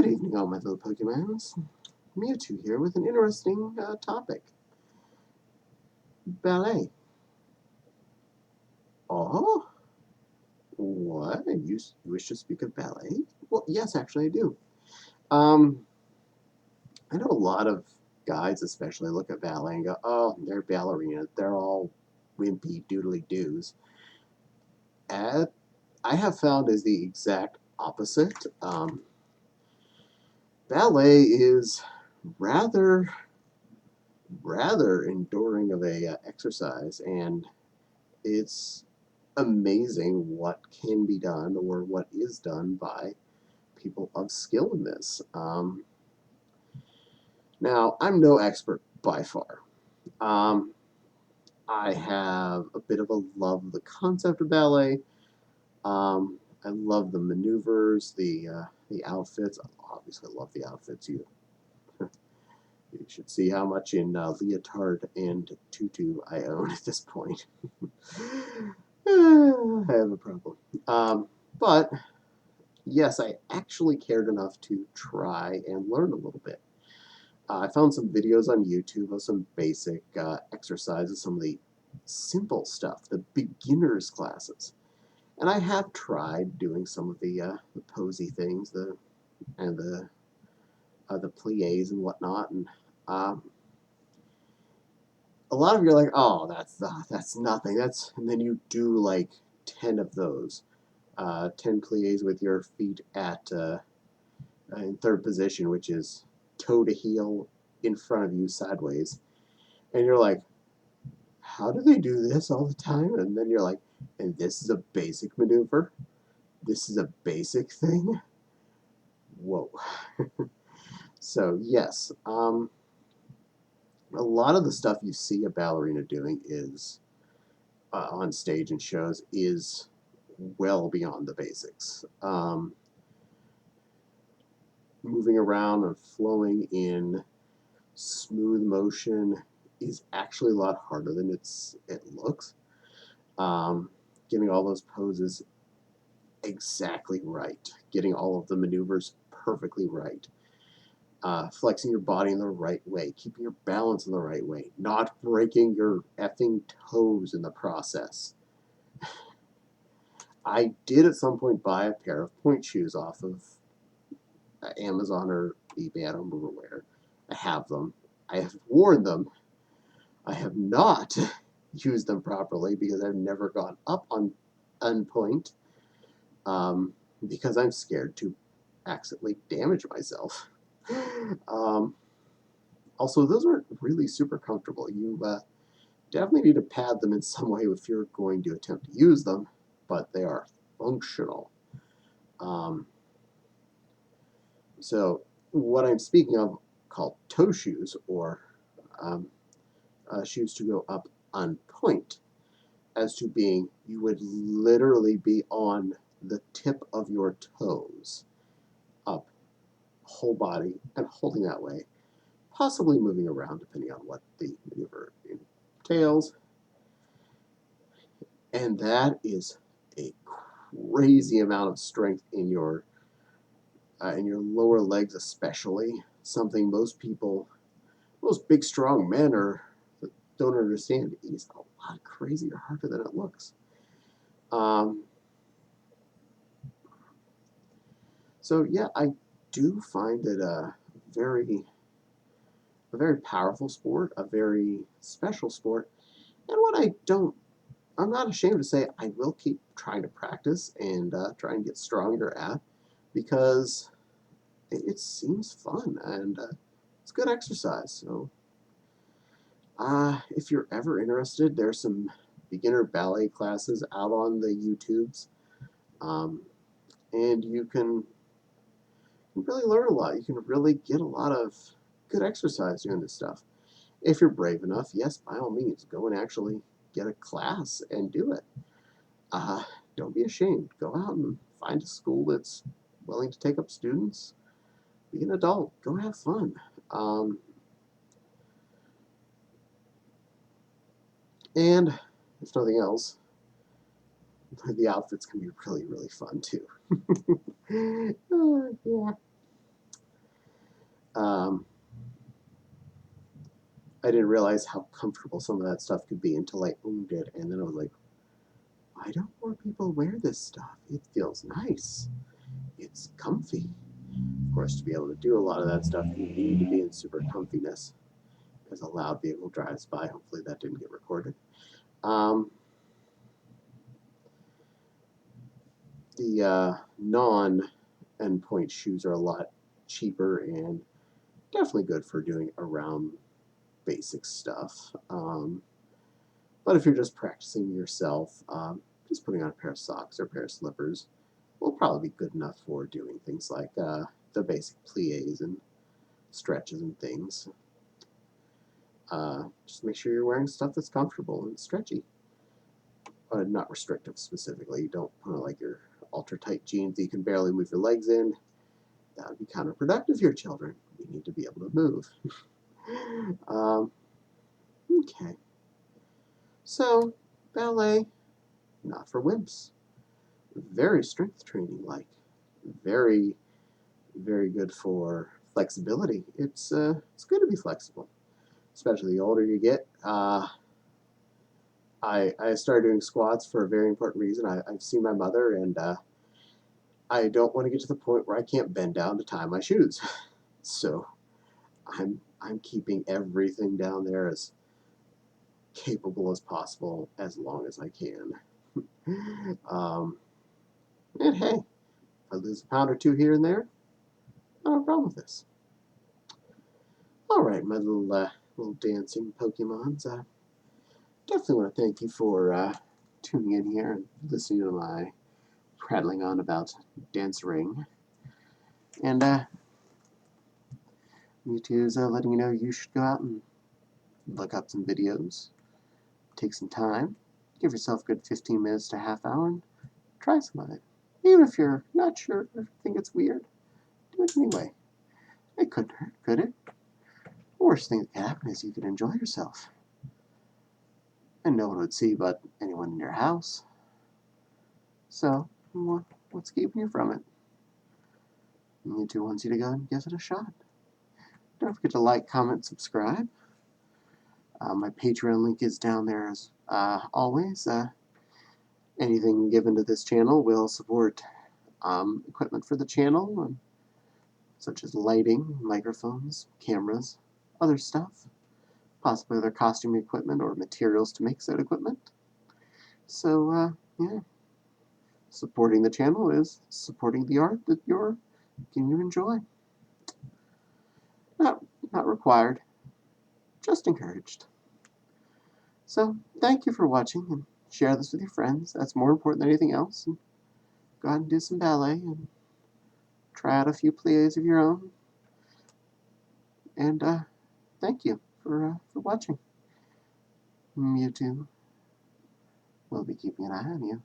Good evening, all my little Pokemons. Mewtwo here with an interesting topic. Ballet. Oh? What? You wish to speak of ballet? Well, yes, actually I do. Um, I know a lot of guys especially look at ballet and go, oh, they're ballerinas. They're all wimpy doodly doos. And I have found is the exact opposite. Ballet is rather enduring of a exercise, and it's amazing what can be done or what is done by people of skill in this. Now, I'm no expert by far. Um, I have a bit of a love of the concept of ballet. I love the maneuvers, the outfits. Obviously, I love the outfits. You should see how much in leotard and tutu I own at this point. I have a problem. But yes, I actually cared enough to try and learn a little bit. I found some videos on YouTube of some basic exercises, some of the simple stuff, the beginner's classes. And I have tried doing some of the posy things, the plies and whatnot, and um, a lot of you are like, oh, that's nothing. And then you do like 10 of those, 10 plies with your feet at in third position, which is toe to heel in front of you sideways, and you're like, how do they do this all the time? And then you're like, and this is a basic maneuver. This is a basic thing. Whoa. So yes, a lot of the stuff you see a ballerina doing is on stage and shows is well beyond the basics. Moving around and flowing in smooth motion is actually a lot harder than it looks. Getting all those poses exactly right, getting all of the maneuvers perfectly right, flexing your body in the right way, keeping your balance in the right way, not breaking your effing toes in the process. I did at some point buy a pair of point shoes off of Amazon or eBay, I don't remember where. I have them. I have worn them. I have not used them properly because I've never gone up on point, because I'm scared to accidentally damage myself. Also, those aren't really super comfortable. You definitely need to pad them in some way if you're going to attempt to use them, but they are functional. So what I'm speaking of called toe shoes, or shoes to go up on point, as to being you would literally be on the tip of your toes up, whole body, and holding that way, possibly moving around depending on what the maneuver entails. And that is a crazy amount of strength in your lower legs, especially. Something most big strong men don't understand. It is a lot crazier, harder than it looks. So yeah, I do find it a very powerful sport, a very special sport, and what I'm not ashamed to say, I will keep trying to practice and try and get stronger at, because it seems fun and it's good exercise. So if you're ever interested, there's some beginner ballet classes out on the YouTubes, and you can really learn a lot. You can really get a lot of good exercise doing this stuff. If you're brave enough, yes, by all means, go and actually get a class and do it. Don't be ashamed. Go out and find a school that's willing to take up students. Be an adult. Go have fun. And if nothing else, the outfits can be really, really fun too. Yeah. I didn't realize how comfortable some of that stuff could be until I owned it, and then I was like, why don't more people wear this stuff? It feels nice. It's comfy. Of course, to be able to do a lot of that stuff, you need to be in super comfiness as a loud vehicle drives by. Hopefully that didn't get recorded. The non-endpoint shoes are a lot cheaper and definitely good for doing around basic stuff. But if you're just practicing yourself, just putting on a pair of socks or a pair of slippers will probably be good enough for doing things like the basic plies and stretches and things. Just make sure you're wearing stuff that's comfortable and stretchy. Not restrictive specifically. You don't put on like your ultra tight jeans that you can barely move your legs in. That would be counterproductive for your children. You need to be able to move. Okay. So, ballet, not for wimps. Very strength training like. Very, very good for flexibility. It's good to be flexible, especially the older you get. I started doing squats for a very important reason. I've seen my mother, and I don't want to get to the point where I can't bend down to tie my shoes. So I'm keeping everything down there as capable as possible as long as I can. And hey, if I lose a pound or two here and there, I don't have a problem with this. All right, my little dancing Pokemons. Definitely want to thank you for tuning in here and listening to my prattling on about Dance Ring. And Mewtwo is letting you know you should go out and look up some videos, take some time, give yourself a good 15 minutes to half hour, and try some of it. Even if you're not sure or think it's weird, do it anyway. It couldn't hurt, could it? The worst thing that could happen is you could enjoy yourself. And no one would see but anyone in your house. So, what's keeping you from it? Mewtwo wants you to go and give it a shot. Don't forget to like, comment, subscribe. My Patreon link is down there as always. Anything given to this channel will support equipment for the channel, such as lighting, microphones, cameras, other stuff, possibly other costume equipment or materials to make said equipment. So, yeah, supporting the channel is supporting the art that you enjoy. Not required, just encouraged. So, thank you for watching, and share this with your friends. That's more important than anything else. And go out and do some ballet and try out a few plies of your own. And thank you for watching. Mewtwo will be keeping an eye on you.